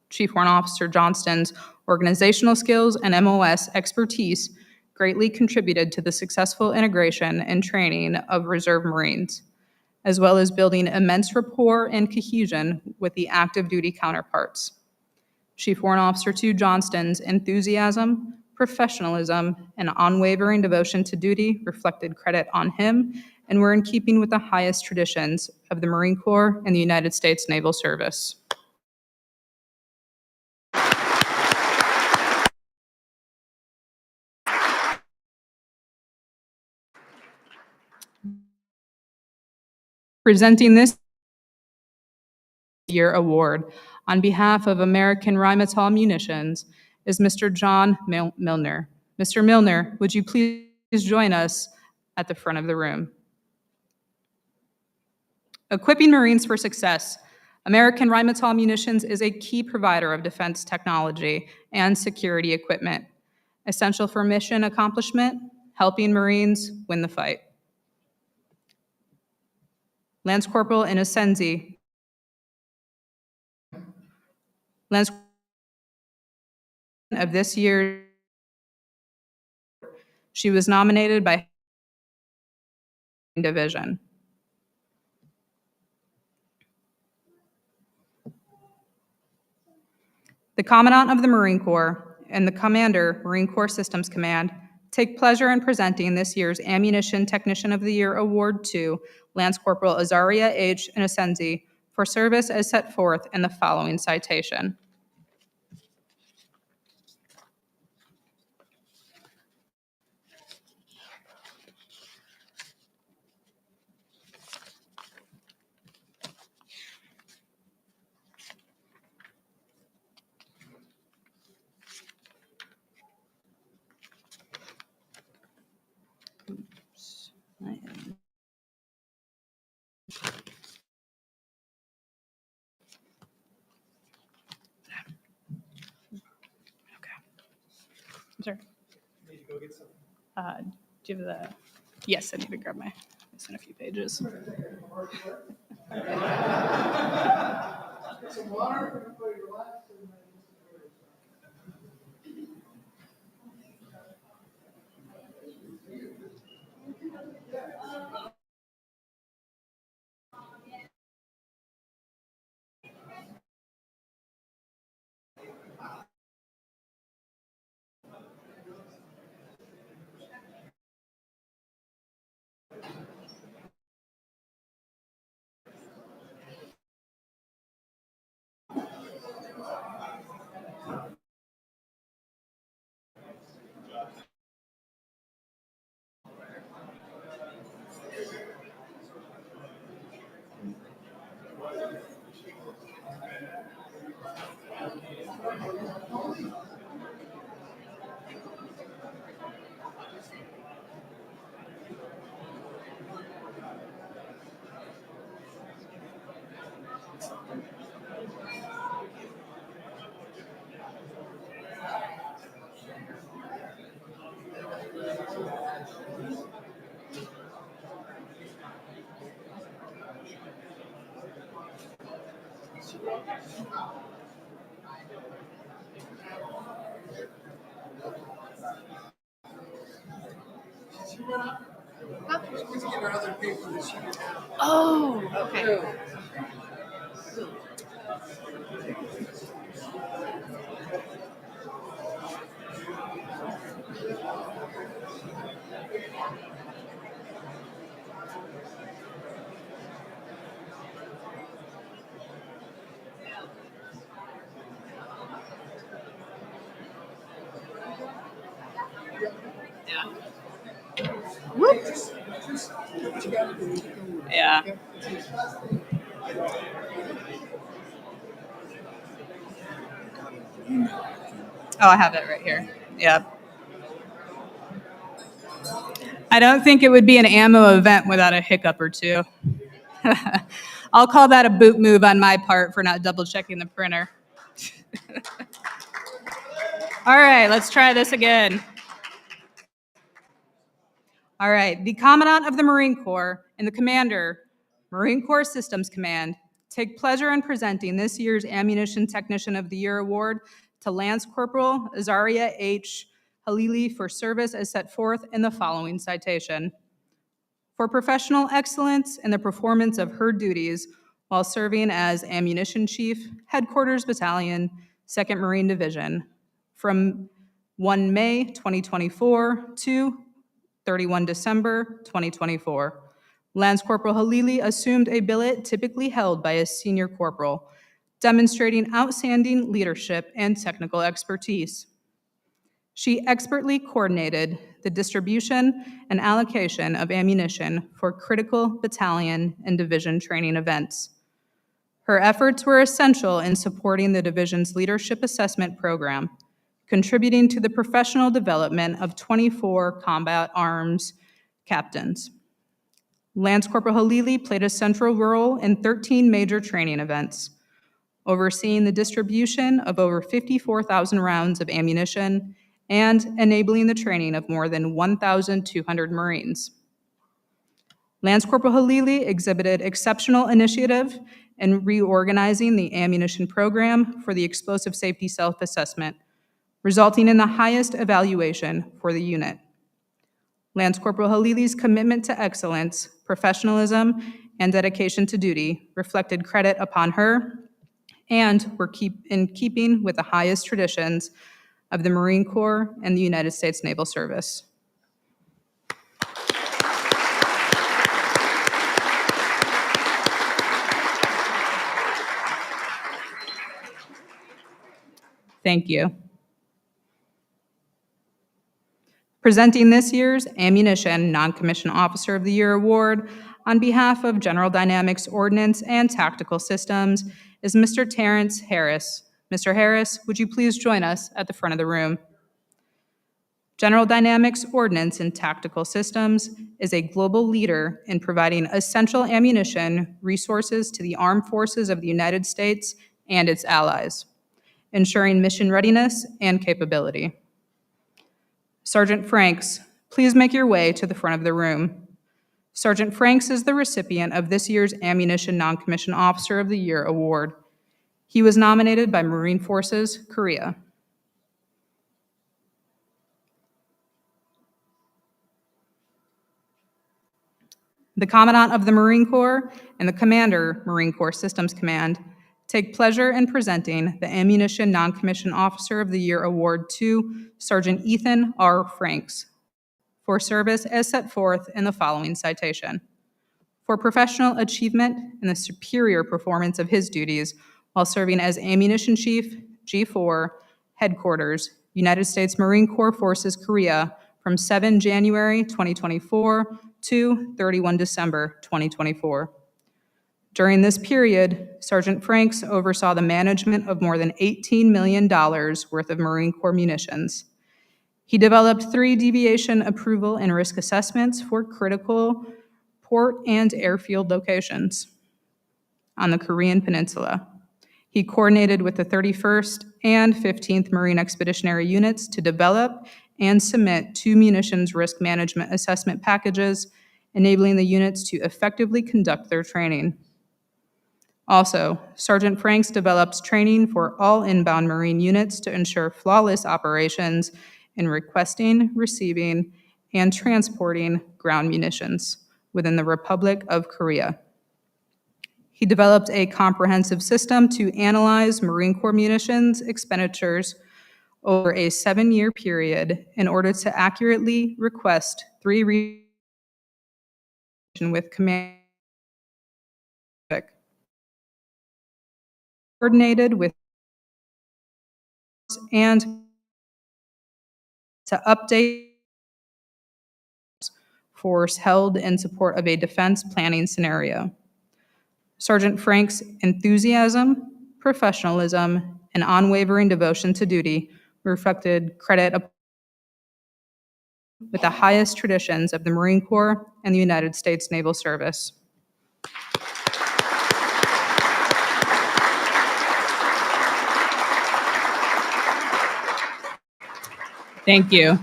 Chief Warrant Officer Johnston's organizational skills and MOS expertise greatly contributed to the successful integration and training of Reserve Marines, as well as building immense rapport and cohesion with the active duty counterparts. Chief Warrant Officer 2 Johnston's enthusiasm, professionalism, and unwavering devotion to duty reflected credit on him and were in keeping with the highest traditions of the Marine Corps and the United States Naval Service. Presenting this year award on behalf of American Rheinmetall Munitions is Mr. John Milner. Mr. Milner, would you please join us at the front of the room? Equipping Marines for success. American Rheinmetall Munitions is a key provider of defense technology and security equipment, essential for mission accomplishment, helping Marines win the fight. Lance Corporal Innocenzi. Lance of this year, she was nominated by Division. The Commandant of the Marine Corps and the Commander, Marine Corps Systems Command, take pleasure in presenting this year's Ammunition Technician of the Year Award to Lance Corporal Azaria H. Innocenzi for service as set forth in the following citation. Sure. Need to go get some. Do you have the? Yes, I need to grab my. Missing a few pages.
Some water.
Oh, okay. Yeah. Oh, I have it right here. Yep. I don't think it would be an ammo event without a hiccup or two. I'll call that a boot move on my part for not double checking the printer. All right, let's try this again. All right, the Commandant of the Marine Corps and the Commander, Marine Corps Systems Command, take pleasure in presenting this year's Ammunition Technician of the Year Award to Lance Corporal Azaria H. Halili for service as set forth in the following citation. For professional excellence in the performance of her duties while serving as Ammunition Chief, Headquarters Battalion, 2nd Marine Division, from 1 May 2024 to 31 December 2024. Lance Corporal Halili assumed a billet typically held by a senior corporal, demonstrating outstanding leadership and technical expertise. She expertly coordinated the distribution and allocation of ammunition for critical battalion and division training events. Her efforts were essential in supporting the division's leadership assessment program, contributing to the professional development of 24 combat arms captains. Lance Corporal Halili played a central role in 13 major training events, overseeing the distribution of over 54,000 rounds of ammunition and enabling the training of more than 1,200 Marines. Lance Corporal Halili exhibited exceptional initiative in reorganizing the ammunition program for the explosive safety self-assessment, resulting in the highest evaluation for the unit. Lance Corporal Halili's commitment to excellence, professionalism, and dedication to duty reflected credit upon her and were in keeping with the highest traditions of the Marine Corps and the United States Naval Service. Thank you. Presenting this year's Ammunition Non-Commissioned Officer of the Year Award on behalf of General Dynamics Ordnance and Tactical Systems is Mr. Terrence Harris. Mr. Harris, would you please join us at the front of the room? General Dynamics Ordnance and Tactical Systems is a global leader in providing essential ammunition resources to the armed forces of the United States and its allies, ensuring mission readiness and capability. Sergeant Franks, please make your way to the front of the room. Sergeant Franks is the recipient of this year's Ammunition Non-Commissioned Officer of the Year Award. He was nominated by Marine Forces, Korea. The Commandant of the Marine Corps and the Commander, Marine Corps Systems Command, take pleasure in presenting the Ammunition Non-Commissioned Officer of the Year Award to Sergeant Ethan R. Franks for service as set forth in the following citation. For professional achievement and the superior performance of his duties while serving as Ammunition Chief, G4, Headquarters, United States Marine Corps Forces, Korea, from 7 January 2024 to 31 December 2024. During this period, Sergeant Franks oversaw the management of more than $18 million worth of Marine Corps munitions. He developed 3 deviation approval and risk assessments for critical port and airfield locations on the Korean Peninsula. He coordinated with the 31st and 15th Marine Expeditionary Units to develop and submit 2 munitions risk management assessment packages, enabling the units to effectively conduct their training. Also, Sergeant Franks develops training for all inbound Marine units to ensure flawless operations in requesting, receiving, and transporting ground munitions within the Republic of Korea. He developed a comprehensive system to analyze Marine Corps munitions expenditures over a 7-year period in order to accurately request 3 with command coordinated with and to update force held in support of a defense planning scenario. Sergeant Franks' enthusiasm, professionalism, and unwavering devotion to duty reflected credit with the highest traditions of the Marine Corps and the United States Naval Service. Thank you.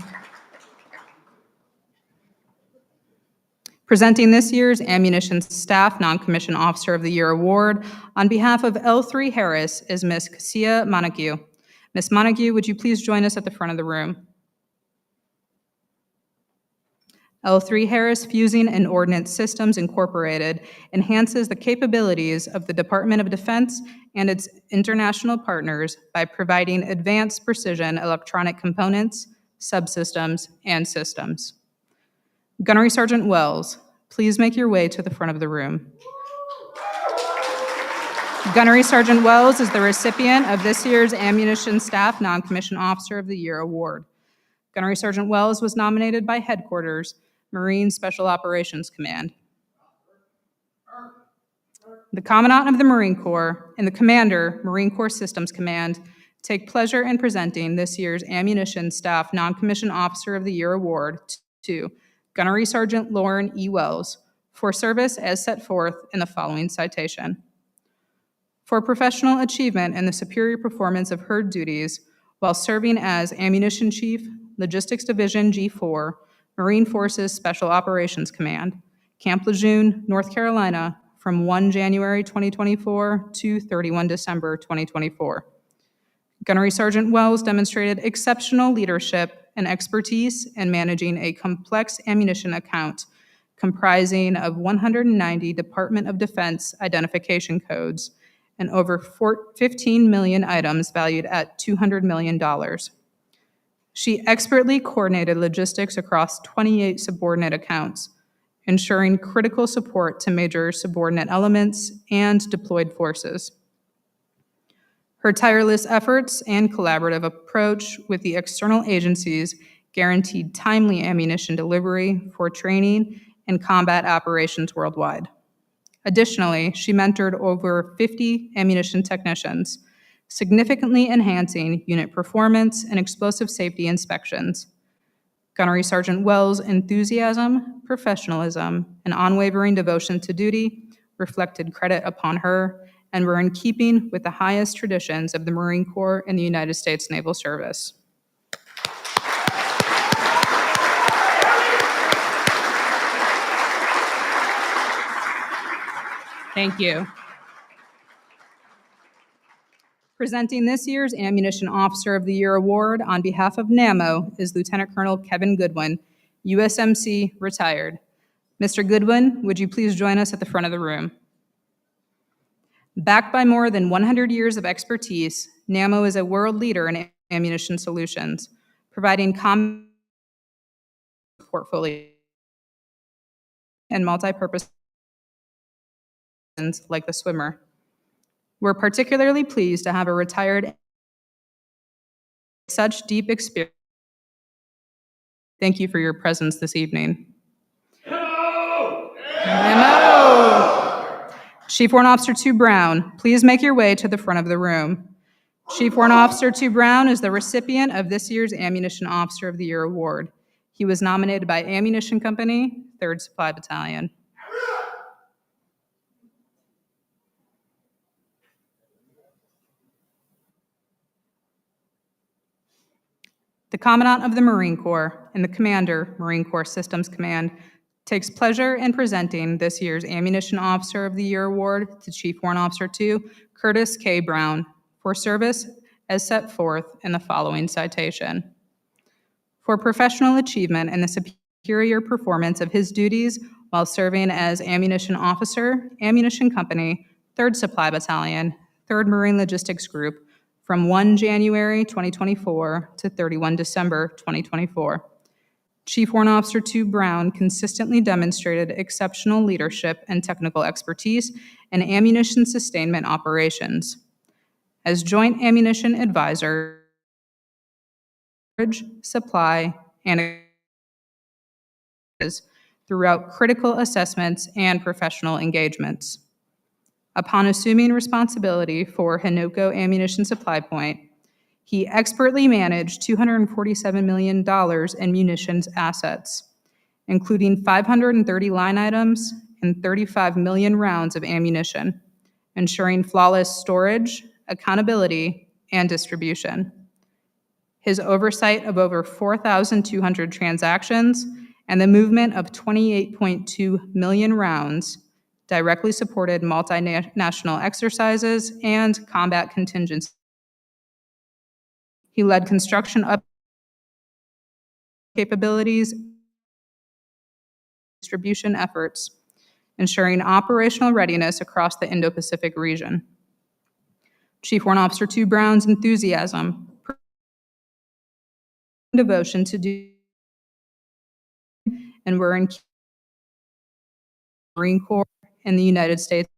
Presenting this year's Ammunition Staff Non-Commissioned Officer of the Year Award on behalf of L3 Harris is Ms. Cassia Montague. Ms. Montague, would you please join us at the front of the room? L3 Harris Fusing and Ordnance Systems Incorporated enhances the capabilities of the Department of Defense and its international partners by providing advanced precision electronic components, subsystems, and systems. Gunnery Sergeant Wells, please make your way to the front of the room. Gunnery Sergeant Wells is the recipient of this year's Ammunition Staff Non-Commissioned Officer of the Year Award. Gunnery Sergeant Wells was nominated by Headquarters, Marine Special Operations Command. The Commandant of the Marine Corps and the Commander, Marine Corps Systems Command, take pleasure in presenting this year's Ammunition Staff Non-Commissioned Officer of the Year Award to Gunnery Sergeant Lauren E. Wells for service as set forth in the following citation. For professional achievement in the superior performance of her duties while serving as Ammunition Chief, Logistics Division G4, Marine Forces Special Operations Command, Camp Lejeune, North Carolina, from 1 January 2024 to 31 December 2024. Gunnery Sergeant Wells demonstrated exceptional leadership and expertise in managing a complex ammunition account comprising of 190 Department of Defense identification codes and over 15 million items valued at $200 million. She expertly coordinated logistics across 28 subordinate accounts, ensuring critical support to major subordinate elements and deployed forces. Her tireless efforts and collaborative approach with the external agencies guaranteed timely ammunition delivery for training and combat operations worldwide. Additionally, she mentored over 50 ammunition technicians, significantly enhancing unit performance and explosive safety inspections. Gunnery Sergeant Wells' enthusiasm, professionalism, and unwavering devotion to duty reflected credit upon her and were in keeping with the highest traditions of the Marine Corps and the United States Naval Service. Thank you. Presenting this year's Ammunition Officer of the Year Award on behalf of NAMO is Lieutenant Colonel Kevin Goodwin, USMC, retired. Mr. Goodwin, would you please join us at the front of the room? Backed by more than 100 years of expertise, NAMO is a world leader in ammunition solutions, providing common portfolio and multi-purpose like the swimmer. We're particularly pleased to have a retired such deep experience. Thank you for your presence this evening. Hello! Chief Warrant Officer 2 Brown, please make your way to the front of the room. Chief Warrant Officer 2 Brown is the recipient of this year's Ammunition Officer of the Year Award. He was nominated by Ammunition Company, 3rd Supply Battalion. The Commandant of the Marine Corps and the Commander, Marine Corps Systems Command, takes pleasure in presenting this year's Ammunition Officer of the Year Award to Chief Warrant Officer 2, Curtis K. Brown, for service as set forth in the following citation. For professional achievement and the superior performance of his duties while serving as Ammunition Officer, Ammunition Company, 3rd Supply Battalion, 3rd Marine Logistics Group, from 1 January 2024 to 31 December 2024. Chief Warrant Officer 2 Brown consistently demonstrated exceptional leadership and technical expertise in ammunition sustainment operations. As Joint Ammunition Advisor, supply, and throughout critical assessments and professional engagements. Upon assuming responsibility for Hinoco Ammunition Supply Point, he expertly managed $247 million in munitions assets, including 530 line items and 35 million rounds of ammunition, ensuring flawless storage, accountability, and distribution. His oversight of over 4,200 transactions and the movement of 28.2 million rounds directly supported multinational exercises and combat contingencies. He led construction up capabilities, distribution efforts, ensuring operational readiness across the Indo-Pacific region. Chief Warrant Officer 2 Brown's enthusiasm, devotion to do, and were in Marine Corps in the United States.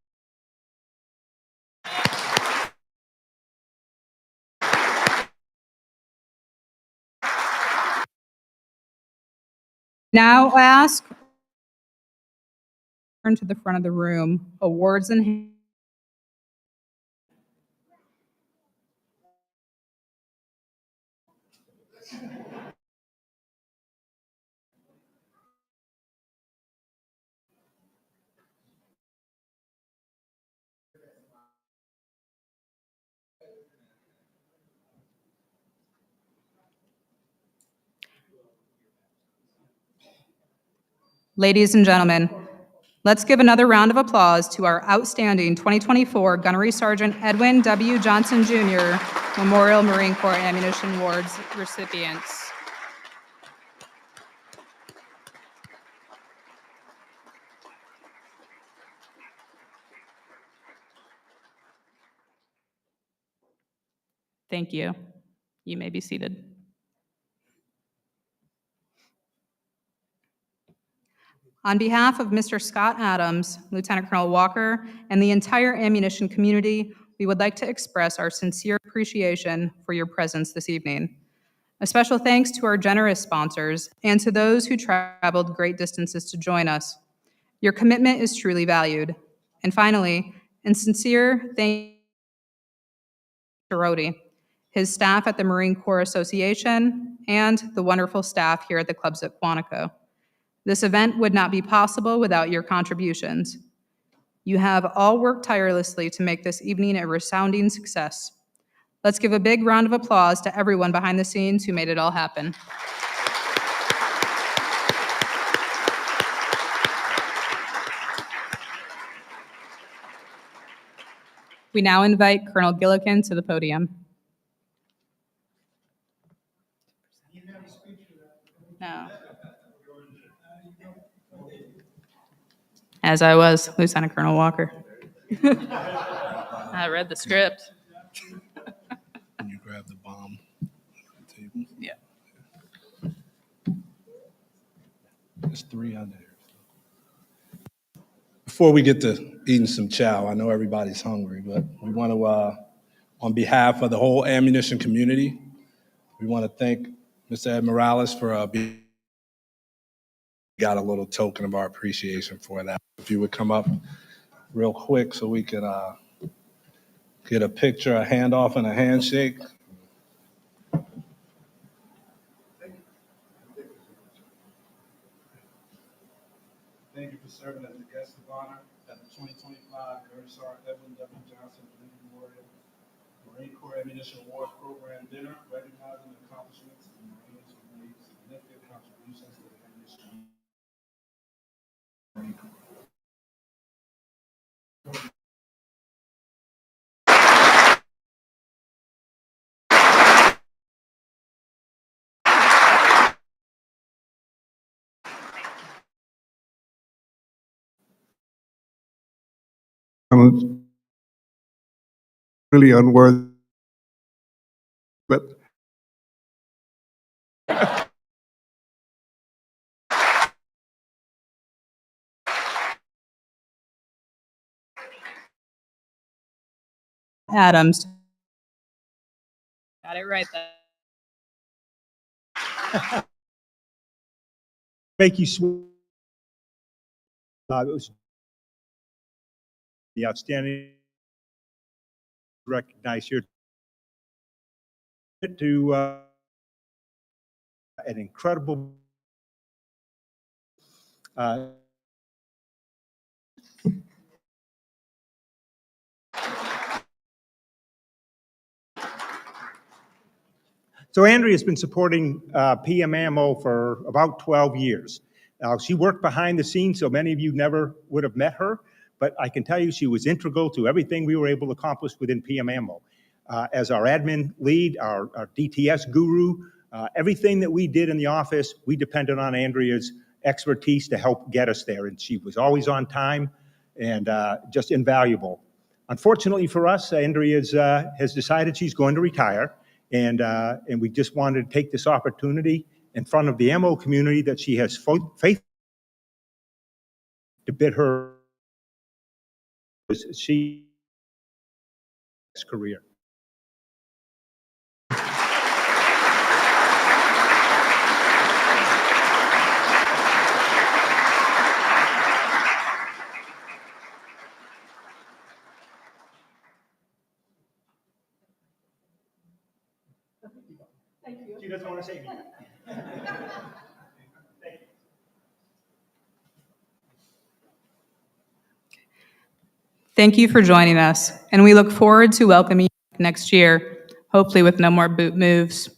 Now ask, turn to the front of the room, awards in hand. Ladies and gentlemen, let's give another round of applause to our outstanding 2024 Gunnery Sergeant Edwin W. Johnson Jr. Memorial Marine Corps Ammunition Awards recipients. Thank you. You may be seated. On behalf of Mr. Scott Adams, Lieutenant Colonel Walker, and the entire ammunition community, we would like to express our sincere appreciation for your presence this evening. A special thanks to our generous sponsors and to those who traveled great distances to join us. Your commitment is truly valued. And finally, and sincere thank to Rhodey, his staff at the Marine Corps Association, and the wonderful staff here at the Clubs at Quantico. This event would not be possible without your contributions. You have all worked tirelessly to make this evening a resounding success. Let's give a big round of applause to everyone behind the scenes who made it all happen. We now invite Colonel Gillikin to the podium. No. As I was, Lieutenant Colonel Walker. I read the script.
Can you grab the bomb on the table?
Yeah.
There's 3 on there. Before we get to eating some chow, I know everybody's hungry, but we want to, on behalf of the whole ammunition community, we want to thank Mr. Ed Mireles for being got a little token of our appreciation for that. If you would come up real quick so we could get a picture, a handoff, and a handshake. Thank you for serving as the guest of honor at the 2025 Air Sergeant Edwin W. Johnson Memorial Marine Corps Ammunition Award Program dinner, recognizing the accomplishments of the Marines who made significant contributions to the ammunition.
Really unworthy, but
Adams. Got it right there.
Make you swear. It was the outstanding recognize here to an incredible So Andrea's been supporting PM Ammo for about 12 years. She worked behind the scenes, so many of you never would have met her, but I can tell you she was integral to everything we were able to accomplish within PM Ammo. As our admin lead, our DTS guru, everything that we did in the office, we depended on Andrea's expertise to help get us there, and she was always on time and just invaluable. Unfortunately for us, Andrea has decided she's going to retire. And we just wanted to take this opportunity in front of the ammo community that she has faith to bid her she career. She doesn't want to say anything.
Thank you for joining us, and we look forward to welcoming you next year, hopefully with no more boot moves.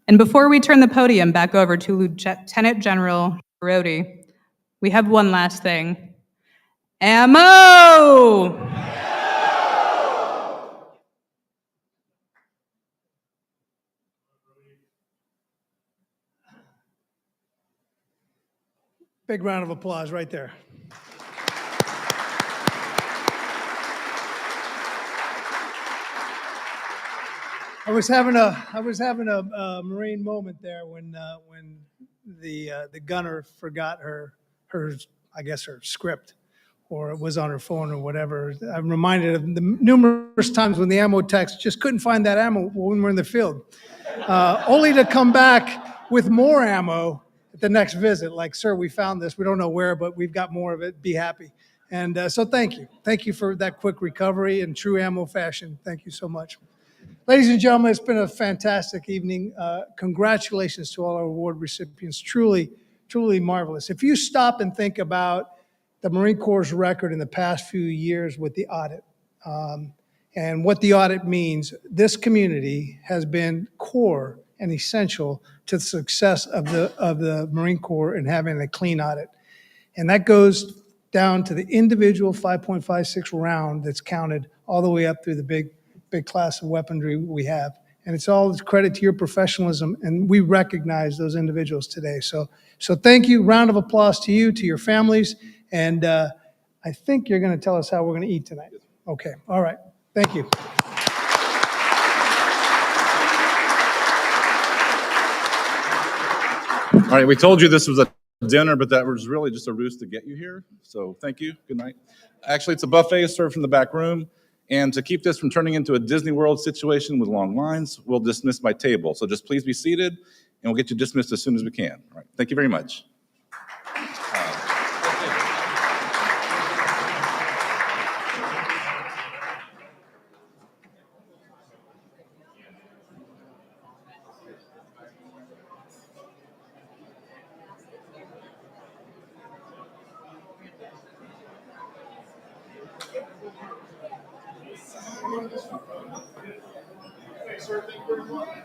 And before we turn the podium back over to Lieutenant General Brody, we have one last thing. Ammo!
Big round of applause right there. I was having a Marine moment there when the gunner forgot her I guess her script, or it was on her phone or whatever. I'm reminded of the numerous times when the ammo techs just couldn't find that ammo when we're in the field, only to come back with more ammo at the next visit. Like, sir, we found this. We don't know where, but we've got more of it. Be happy. And so thank you. Thank you for that quick recovery in true ammo fashion. Thank you so much. Ladies and gentlemen, it's been a fantastic evening. Congratulations to all our award recipients. Truly, truly marvelous. If you stop and think about the Marine Corps' record in the past few years with the audit, and what the audit means, this community has been core and essential to the success of the Marine Corps in having a clean audit. And that goes down to the individual 5.56 round that's counted all the way up through the big class of weaponry we have. And it's all credit to your professionalism, and we recognize those individuals today. So thank you. Round of applause to you, to your families, and I think you're going to tell us how we're going to eat tonight. Okay, all right. Thank you.
All right, we told you this was a dinner, but that was really just a ruse to get you here. So thank you. Good night. Actually, it's a buffet served from the back room. And to keep this from turning into a Disney World situation with long lines, we'll dismiss by table. So just please be seated, and we'll get you dismissed as soon as we can. All right. Thank you very much. sir. Thank you very much.